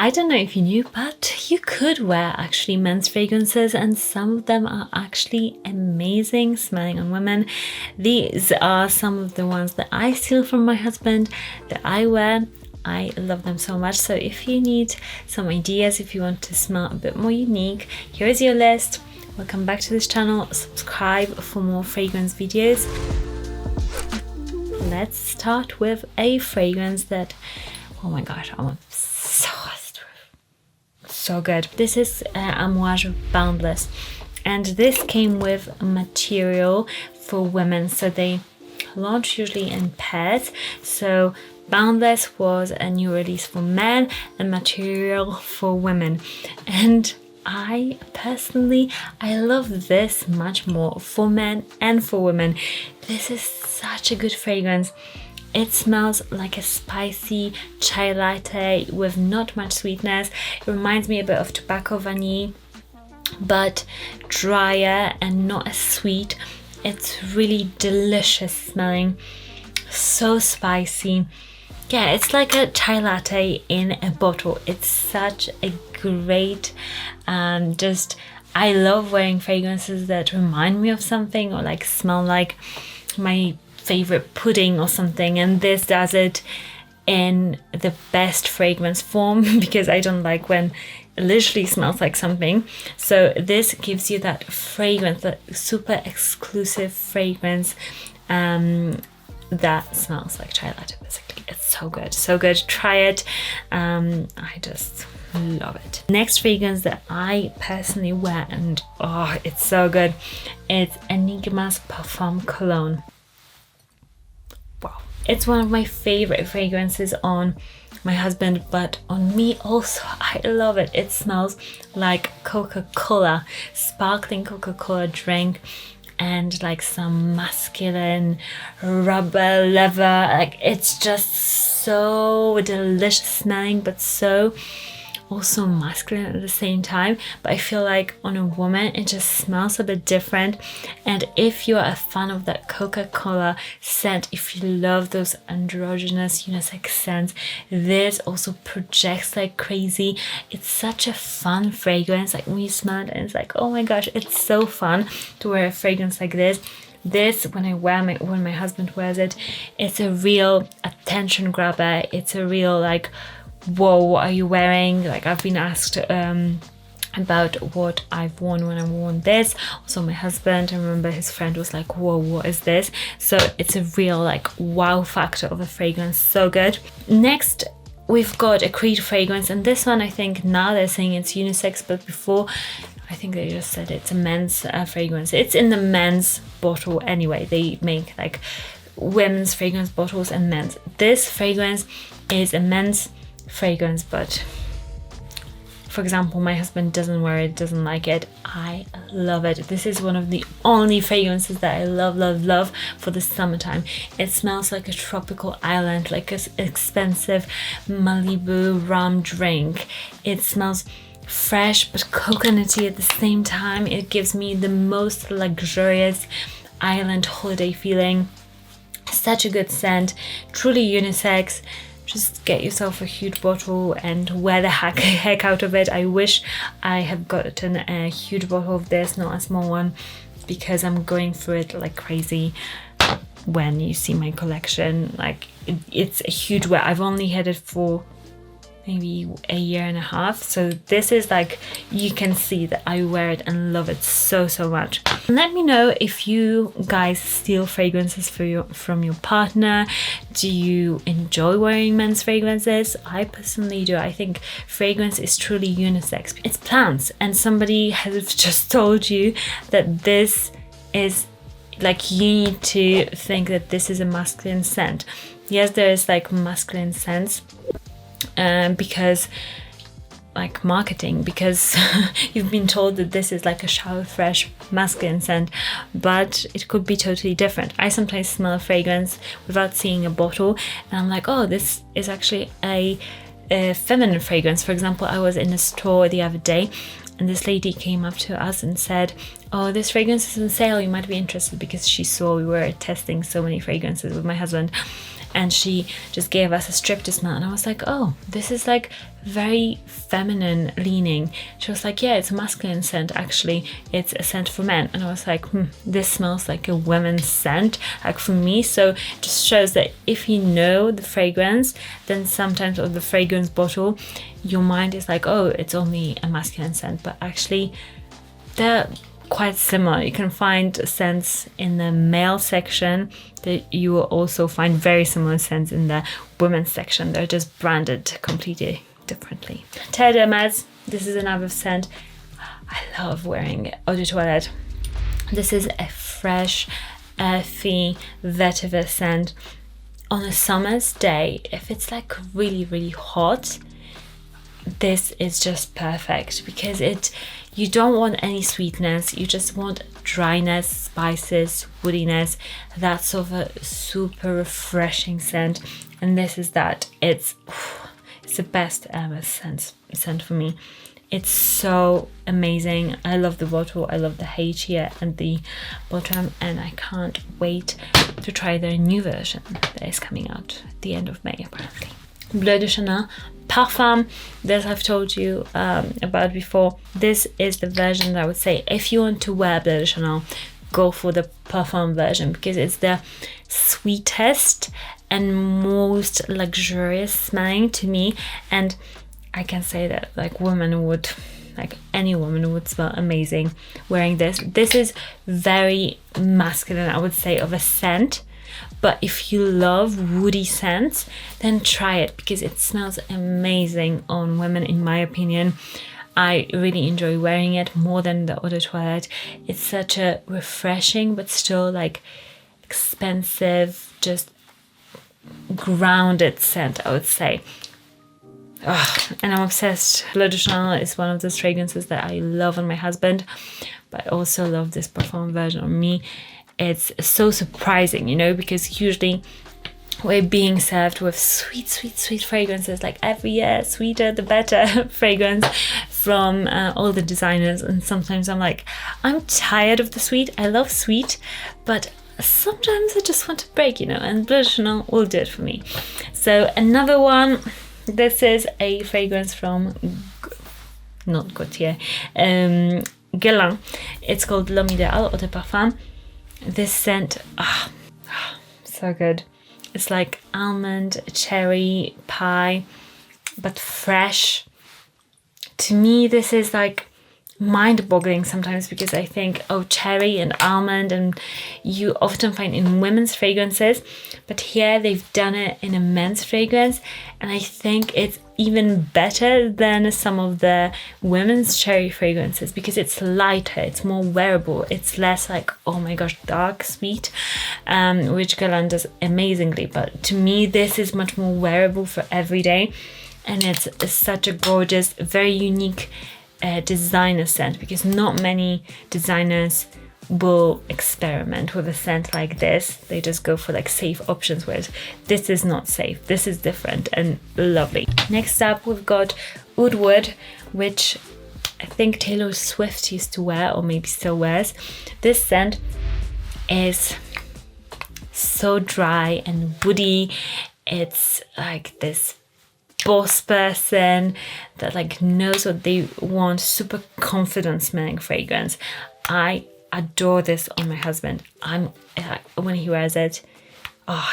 I don't know if you knew, but you could wear actually men's fragrances, and some of them are actually amazing smelling on women. These are some of the ones that I steal from my husband, that I wear. I love them so much. So if you need some ideas, if you want to smell a bit more unique, here is your list. Welcome back to this channel. Subscribe for more fragrance videos. Let's start with a fragrance that, oh my gosh, I'm obsessed with. So good. This is Amouage Boundless, and this came with material for women, so they launch usually in pairs. So Boundless was a new release for men and material for women, and I personally love this much more for men and for women. This is such a good fragrance. It smells like a spicy chai latte with not much sweetness. It reminds me a bit of tobacco vanille, but drier and not as sweet. It's really delicious smelling, so spicy. Yeah, it's like a chai latte in a bottle. It's such a great, I love wearing fragrances that remind me of something or like smell like my favorite pudding or something, and this does it in the best fragrance form because I don't like when it literally smells like something. So this gives you that fragrance, that super exclusive fragrance that smells like chai latte basically. It's so good, so good. Try it. I just love it. Next fragrance that I personally wear, and oh, it's so good, it's Enigma's Parfum Cologne. Wow, it's one of my favorite fragrances on my husband, but on me also. I love it. It smells like Coca-Cola, sparkling Coca-Cola drink, and like some masculine rubber leather. Like, it's just so delicious smelling, but so also masculine at the same time. But I feel like on a woman it just smells a bit different. And if you're a fan of that Coca-Cola scent, if you love those androgynous unisex scents, this also projects like crazy. It's such a fun fragrance. Like when you smell it, and it's like, oh my gosh, it's so fun to wear a fragrance like this. This, when when my husband wears it, it's a real attention grabber. It's a real like, whoa, what are you wearing? Like, I've been asked about what I've worn when I've worn this. Also my husband, I remember his friend was like, whoa, what is this? So it's a real like wow factor of a fragrance. So good. Next we've got a Creed fragrance, and this one I think now they're saying it's unisex, but before I think they just said it's a men's fragrance. It's in the men's bottle anyway. They make like women's fragrance bottles and men's. This fragrance is a men's fragrance, but for example my husband doesn't wear it, doesn't like it. I love it. This is one of the only fragrances that I love for the summertime. It smells like a tropical island, like an expensive Malibu rum drink. It smells fresh but coconutty at the same time. It gives me the most luxurious island holiday feeling. Such a good scent, truly unisex. Just get yourself a huge bottle and wear the heck out of it. I wish I had gotten a huge bottle of this, not a small one, because I'm going through it like crazy. When you see my collection, like it's a huge wear. I've only had it for maybe a year and a half, so this is like, you can see that I wear it and love it so much. Let me know if you guys steal fragrances from your partner. Do you enjoy wearing men's fragrances? I personally do. I think fragrance is truly unisex. It's plants, and somebody has just told you that this is like, you need to think that this is a masculine scent. Yes, there is like masculine scents, because like marketing, because you've been told that this is like a shower fresh masculine scent, but it could be totally different. I sometimes smell a fragrance without seeing a bottle and I'm like, oh, this is actually a feminine fragrance. For example, I was in a store the other day and this lady came up to us and said, oh, this fragrance is on sale, you might be interested, because she saw we were testing so many fragrances with my husband. and she just gave us a strip to smell, and I was like, oh, this is like very feminine leaning. She was like, yeah, it's a masculine scent, actually it's a scent for men. And I was like, this smells like a women's scent, like for me. So it just shows that if you know the fragrance, then sometimes of the fragrance bottle your mind is like, oh, it's only a masculine scent, but actually they're quite similar. You can find scents in the male section that you will also find very similar scents in the women's section. They're just branded completely differently. Terre d'Hermes, this is another scent. I love wearing eau de toilette. This is a fresh, earthy vetiver scent. On a summer's day, if it's like really, really hot, this is just perfect, because you don't want any sweetness, you just want dryness, spices, woodiness. That's sort of a super refreshing scent, and this is that. It's the best ever scent for me. It's so amazing. I love the bottle, I love the H here and the bottom, and I can't wait to try their new version that is coming out at the end of May apparently. Bleu de Chanel Parfum, this I've told you about before. This is the version that I would say, if you want to wear Bleu de Chanel, go for the Parfum version, because it's the sweetest and most luxurious smelling to me. And I can say that like any woman would smell amazing wearing this. This is very masculine, I would say, of a scent. But if you love woody scents, then try it, because it smells amazing on women, in my opinion. I really enjoy wearing it more than the eau de toilette. It's such a refreshing but still like expensive, just grounded scent, I would say. And I'm obsessed. Bleu de Chanel is one of those fragrances that I love on my husband, but I also love this Parfum version on me. It's so surprising, you know, because usually we're being served with sweet fragrances, like every year, sweeter the better fragrance from all the designers. And sometimes I'm like, I'm tired of the sweet. I love sweet, but sometimes I just want to break, you know, and Bleu de Chanel will do it for me. So another one, this is a fragrance from, not Gaultier, Guerlain. It's called L'Homme Idéal Eau de Parfum. This scent, so good. It's like almond, cherry pie, but fresh. To me, this is like mind-boggling sometimes, because I think, oh, cherry and almond, and you often find in women's fragrances, but here they've done it in a men's fragrance, and I think it's even better than some of the women's cherry fragrances, because it's lighter, it's more wearable, it's less like, oh my gosh, dark sweet, which Guerlain does amazingly. But to me, this is much more wearable for every day, and it's such a gorgeous, very unique designer scent, because not many designers will experiment with a scent like this. They just go for like safe options, whereas this is not safe. This is different and lovely. Next up, we've got Woodwood, which I think Taylor Swift used to wear, or maybe still wears. This scent is so dry and woody. It's like this boss person that like knows what they want, super confident smelling fragrance. I adore this on my husband. When he wears it,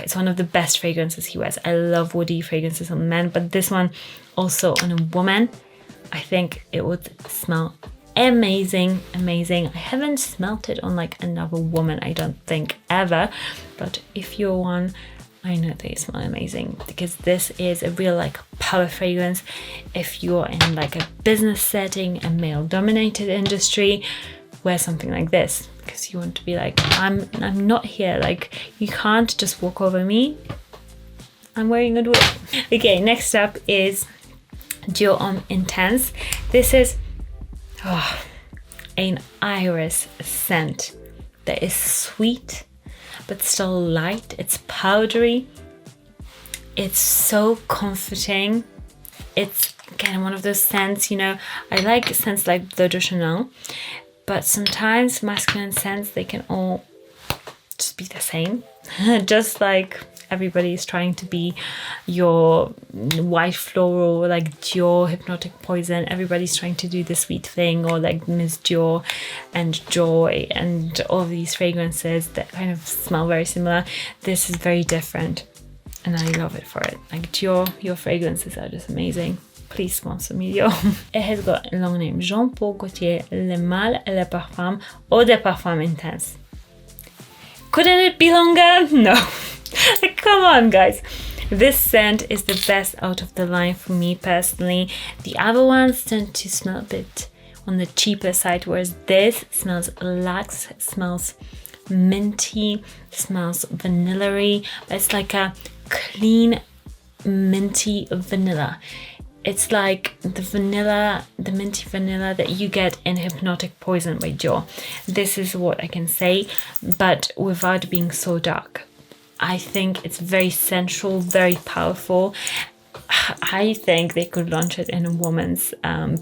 it's one of the best fragrances he wears. I love woody fragrances on men, but this one also on a woman, I think it would smell amazing. I haven't smelt it on like another woman, I don't think, ever, but if you're one, I know they smell amazing, because this is a real like power fragrance. If you're in like a business setting, a male dominated industry, wear something like this, because you want to be like, I'm not here, like you can't just walk over me, I'm wearing a Wood. Okay, next up is Dior Homme Intense. This is an iris scent that is sweet but still light. It's powdery, it's so comforting. It's kind of one of those scents, you know, I like scents like Bleu de Chanel, but sometimes masculine scents, they can all just be the same. Just like everybody is trying to be your white floral, like Dior, Hypnotic Poison. Everybody's trying to do the sweet thing, or like Miss Dior and Joy and all of these fragrances that kind of smell very similar. This is very different, and I love it for it. Like Dior, your fragrances are just amazing. Please sponsor me, Dior. It has got a long name: Jean Paul Gaultier, Le Mâle et le Parfum, Eau de Parfum Intense. Couldn't it be longer? No. Come on, guys. This scent is the best out of the line for me personally. The other ones tend to smell a bit on the cheaper side, whereas this smells lax, smells minty, smells vanilla-y, but it's like a clean minty vanilla. It's like the vanilla, the minty vanilla that you get in Hypnotic Poison by Dior. This is what I can say, but without being so dark. I think it's very sensual, very powerful. I think they could launch it in a woman's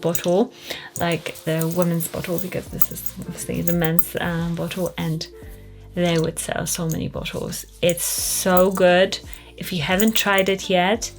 bottle, like the women's bottle, because this is obviously the men's bottle, and they would sell so many bottles. It's so good. If you haven't tried it yet,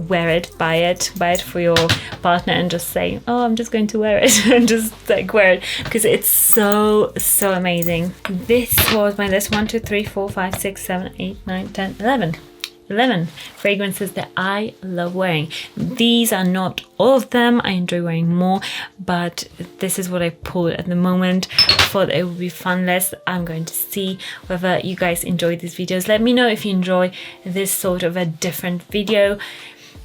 wear it, buy it for your partner, and just say, oh, I'm just going to wear it, and just like wear it, because it's so amazing. This was my list: 1, 2, 3, 4, 5, 6, 7, 8, 9, 10, 11 fragrances that I love wearing. These are not all of them. I enjoy wearing more, but this is what I pulled at the moment. Thought it would be fun list. I'm going to see whether you guys enjoy these videos. Let me know if you enjoy this sort of a different video.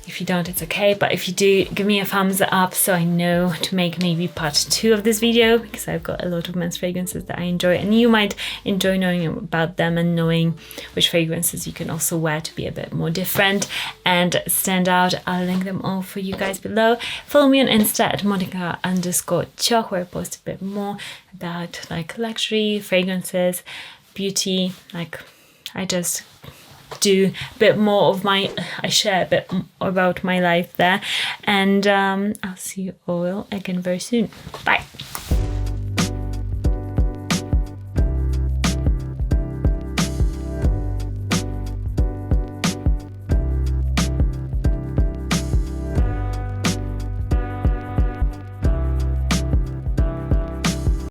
If you don't, it's okay, but if you do, give me a thumbs up so I know to make maybe part 2 of this video, because I've got a lot of men's fragrances that I enjoy, and you might enjoy knowing about them and knowing which fragrances you can also wear to be a bit more different and stand out. I'll link them all for you guys below. Follow me on Insta at Monica_Choc, where I post a bit more about like luxury, fragrances, beauty. Like I just do a bit more of I share a bit about my life there, and I'll see you all again very soon. Bye.